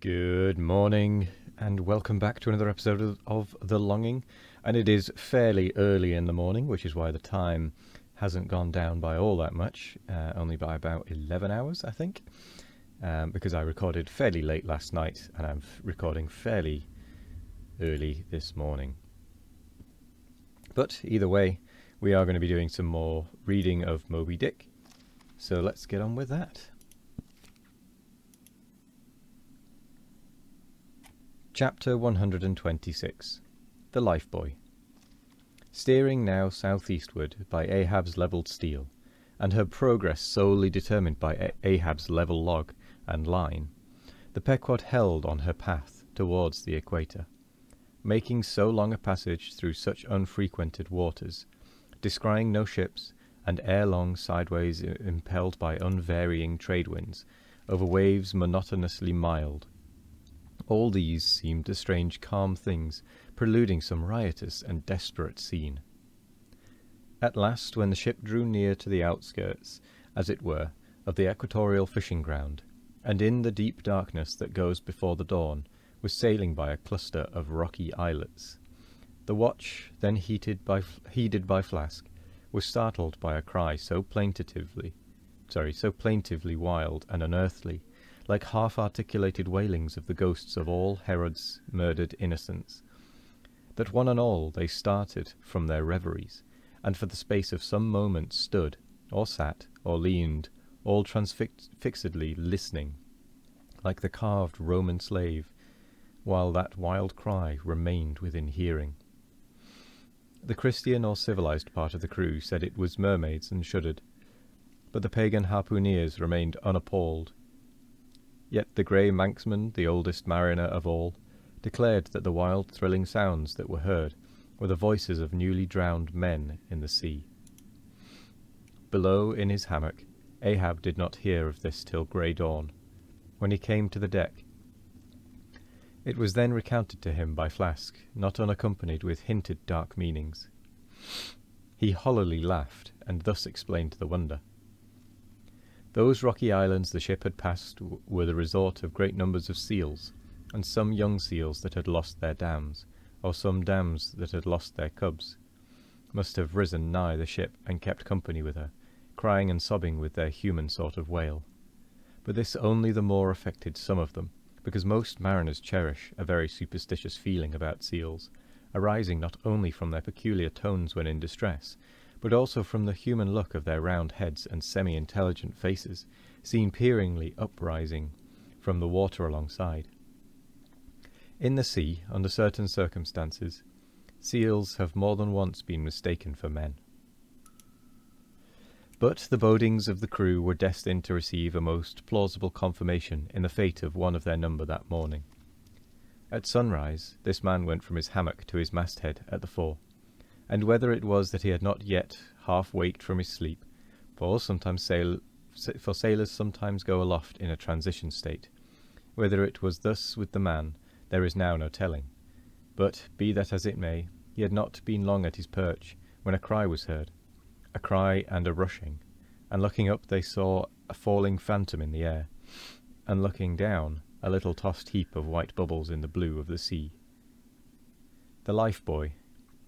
Good morning, and welcome back to another episode of The Longing. And it is fairly early in the morning, which is why the time hasn't gone down by all that much, only by about 11 hours, I think, because I recorded fairly late last night, and I'm recording fairly early this morning. But either way, we are going to be doing some more reading of Moby Dick, so let's get on with that. Chapter 126. The Lifebuoy. Steering now southeastward by Ahab's levelled steel, and her progress solely determined by Ahab's level log and line, the Pequod held on her path towards the equator, making so long a passage through such unfrequented waters, descrying no ships, and ere long sideways impelled by unvarying trade winds, over waves monotonously mild. All these seemed to strange calm things, preluding some riotous and desperate scene. At last, when the ship drew near to the outskirts, as it were, of the equatorial fishing ground, and in the deep darkness that goes before the dawn, was sailing by a cluster of rocky islets, the watch, then heeded by Flask, was startled by a cry so plaintively wild and unearthly, like half-articulated wailings of the ghosts of all Herod's murdered innocents, that one and all they started from their reveries, and for the space of some moments stood, or sat, or leaned, all transfixedly listening, like the carved Roman slave, while that wild cry remained within hearing. The Christian or civilized part of the crew said it was mermaids and shuddered, but the pagan harpooneers remained unappalled. Yet the grey Manxman, the oldest mariner of all, declared that the wild thrilling sounds that were heard were the voices of newly drowned men in the sea. Below in his hammock, Ahab did not hear of this till grey dawn, when he came to the deck. It was then recounted to him by Flask, not unaccompanied with hinted dark meanings. He hollowly laughed, and thus explained the wonder. Those rocky islands the ship had passed were the resort of great numbers of seals, and some young seals that had lost their dams, or some dams that had lost their cubs, must have risen nigh the ship and kept company with her, crying and sobbing with their human sort of wail. But this only the more affected some of them, because most mariners cherish a very superstitious feeling about seals, arising not only from their peculiar tones when in distress, but also from the human look of their round heads and semi-intelligent faces, seen peeringly uprising from the water alongside. In the sea, under certain circumstances, seals have more than once been mistaken for men. But the bodings of the crew were destined to receive a most plausible confirmation in the fate of one of their number that morning. At sunrise, this man went from his hammock to his masthead at the fore, and whether it was that he had not yet half waked from his sleep, for sailors sometimes go aloft in a transition state, whether it was thus with the man, there is now no telling. But, be that as it may, he had not been long at his perch, when a cry was heard, a cry and a rushing, and looking up they saw a falling phantom in the air, and looking down, a little tossed heap of white bubbles in the blue of the sea. The Lifebuoy,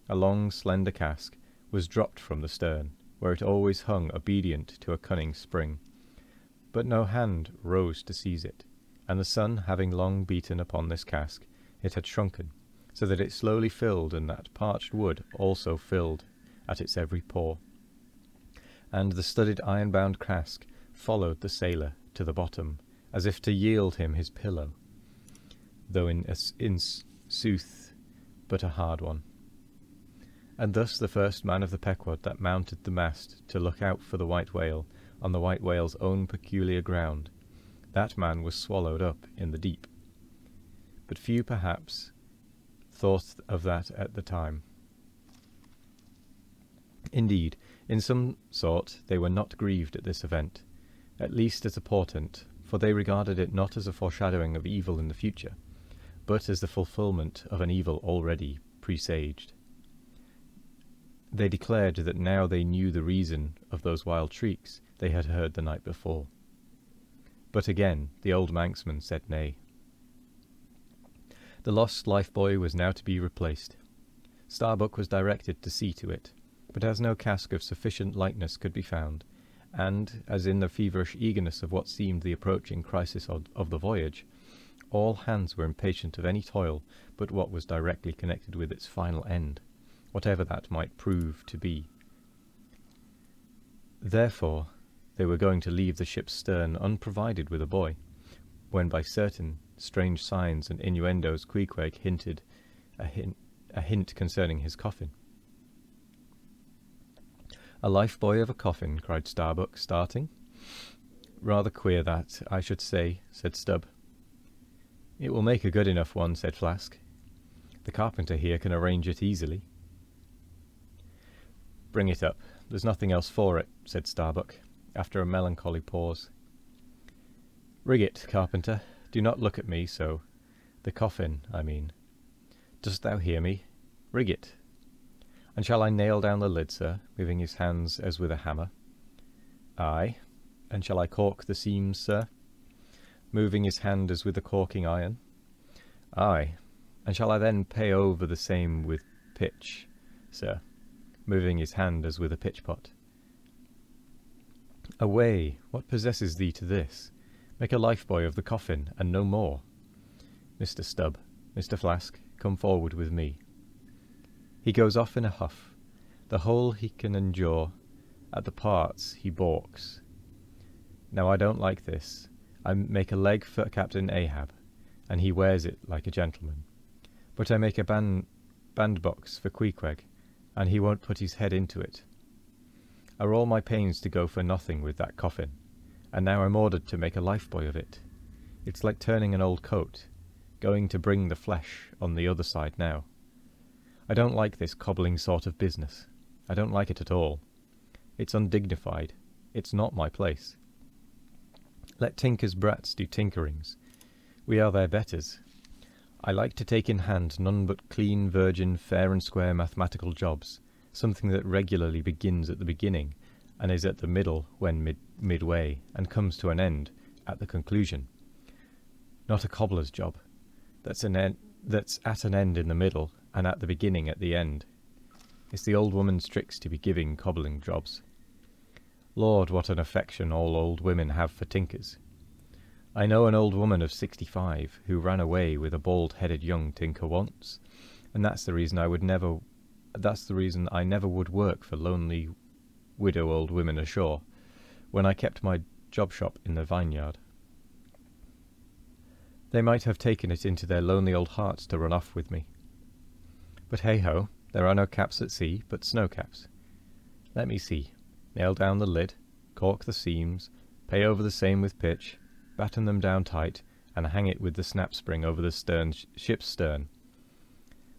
a long slender cask, was dropped from the stern, where it always hung obedient to a cunning spring, but no hand rose to seize it, and the sun having long beaten upon this cask, it had shrunken, so that it slowly filled, and that parched wood also filled at its every pore, and the studded iron-bound cask followed the sailor to the bottom, as if to yield him his pillow, though in sooth but a hard one. And thus the first man of the Pequod that mounted the mast to look out for the white whale on the white whale's own peculiar ground, that man was swallowed up in the deep. But few, perhaps, thought of that at the time. Indeed, in some sort they were not grieved at this event, at least as a portent, for they regarded it not as a foreshadowing of evil in the future, but as the fulfilment of an evil already presaged. They declared that now they knew the reason of those wild shrieks they had heard the night before. But again the old Manxman said nay. The lost lifebuoy was now to be replaced. Starbuck was directed to see to it, but as no cask of sufficient lightness could be found, and as in the feverish eagerness of what seemed the approaching crisis of the voyage, all hands were impatient of any toil but what was directly connected with its final end, whatever that might prove to be. Therefore, they were going to leave the ship's stern unprovided with a buoy, when by certain strange signs and innuendos Queequeg hinted a hint concerning his coffin. "A lifebuoy of a coffin," cried Starbuck, starting. "Rather queer that, I should say," said Stubb. "It will make a good enough one," said Flask. "The carpenter here can arrange it easily." "Bring it up. There's nothing else for it," said Starbuck, after a melancholy pause. "Rig it, carpenter. Do not look at me so. The coffin, I mean. Dost thou hear me? Rig it. And shall I nail down the lid, sir?" moving his hands as with a hammer. "Aye. And shall I cork the seams, sir?" moving his hand as with a corking iron. "Aye. And shall I then pay over the same with pitch, sir?" moving his hand as with a pitch-pot. "Away! What possesses thee to this? Make a lifebuoy of the coffin, and no more. Mr. Stubb, Mr. Flask, come forward with me." He goes off in a huff. The whole he can endure, at the parts he balks. Now I don't like this. I make a leg for Captain Ahab, and he wears it like a gentleman. But I make a bandbox for Queequeg, and he won't put his head into it. Are all my pains to go for nothing with that coffin? And now I'm ordered to make a lifebuoy of it. It's like turning an old coat, going to bring the flesh on the other side now. I don't like this cobbling sort of business. I don't like it at all. It's undignified. It's not my place. Let tinkers' brats do tinkerings. We are their betters. I like to take in hand none but clean, virgin, fair and square mathematical jobs, something that regularly begins at the beginning, and is at the middle when midway, and comes to an end at the conclusion. Not a cobbler's job, that's at an end in the middle, and at the beginning at the end. It's the old woman's tricks to be giving cobbling jobs. Lord, what an affection all old women have for tinkers. I know an old woman of 65 who ran away with a bald-headed young tinker once, and that's the reason I never would work for lonely widow old women ashore, when I kept my job shop in the vineyard. They might have taken it into their lonely old hearts to run off with me. But hey-ho, there are no caps at sea, but snow-caps. Let me see. Nail down the lid, cork the seams, pay over the same with pitch, batten them down tight, and hang it with the snap-spring over the ship's stern.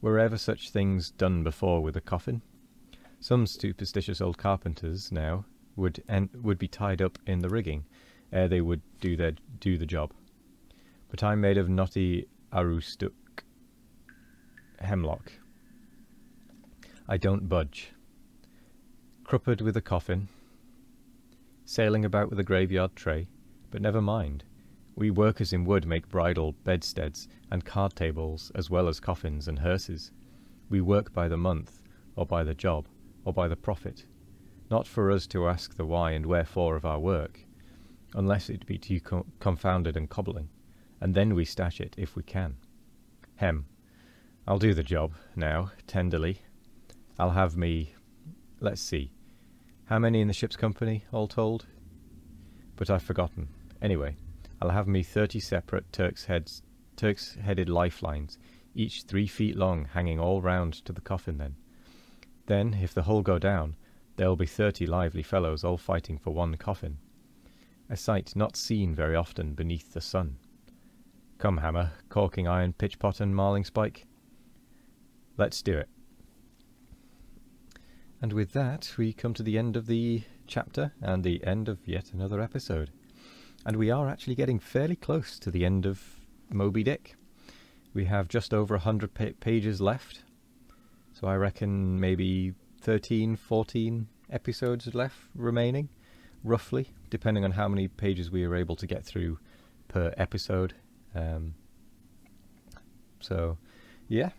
Were ever such things done before with a coffin? Some superstitious old carpenters now would be tied up in the rigging ere they would do the job. But I'm made of knotty aroostook hemlock. I don't budge. Cruppered with a coffin, sailing about with a graveyard tray, but never mind. We workers in wood make bridal bedsteads and card tables as well as coffins and hearses. We work by the month, or by the job, or by the profit. Not for us to ask the why and wherefore of our work, unless it be too confounded and cobbling, and then we stash it if we can. I'll do the job, now, tenderly. I'll have me, let's see, how many in the ship's company, all told? But I've forgotten. Anyway, I'll have me 30 separate Turk's-headed lifelines, each 3 feet long, hanging all round to the coffin then. Then, if the hull go down, there'll be 30 lively fellows all fighting for one coffin. A sight not seen very often beneath the sun. Come, hammer, corking iron, pitch-pot and marling-spike. Let's do it. And with that, we come to the end of the chapter and the end of yet another episode. And we are actually getting fairly close to the end of Moby Dick. We have just over 100 pages left. So I reckon maybe 13, 14 episodes left remaining, roughly, depending on how many pages we are able to get through per episode. So, yeah.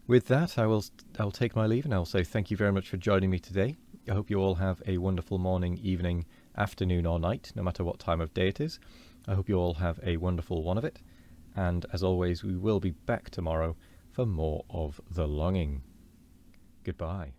With that, I'll take my leave, and I'll say thank you very much for joining me today. I hope you all have a wonderful morning, evening, afternoon, or night, no matter what time of day it is. I hope you all have a wonderful one of it. And as always, we will be back tomorrow for more of The Longing. Goodbye.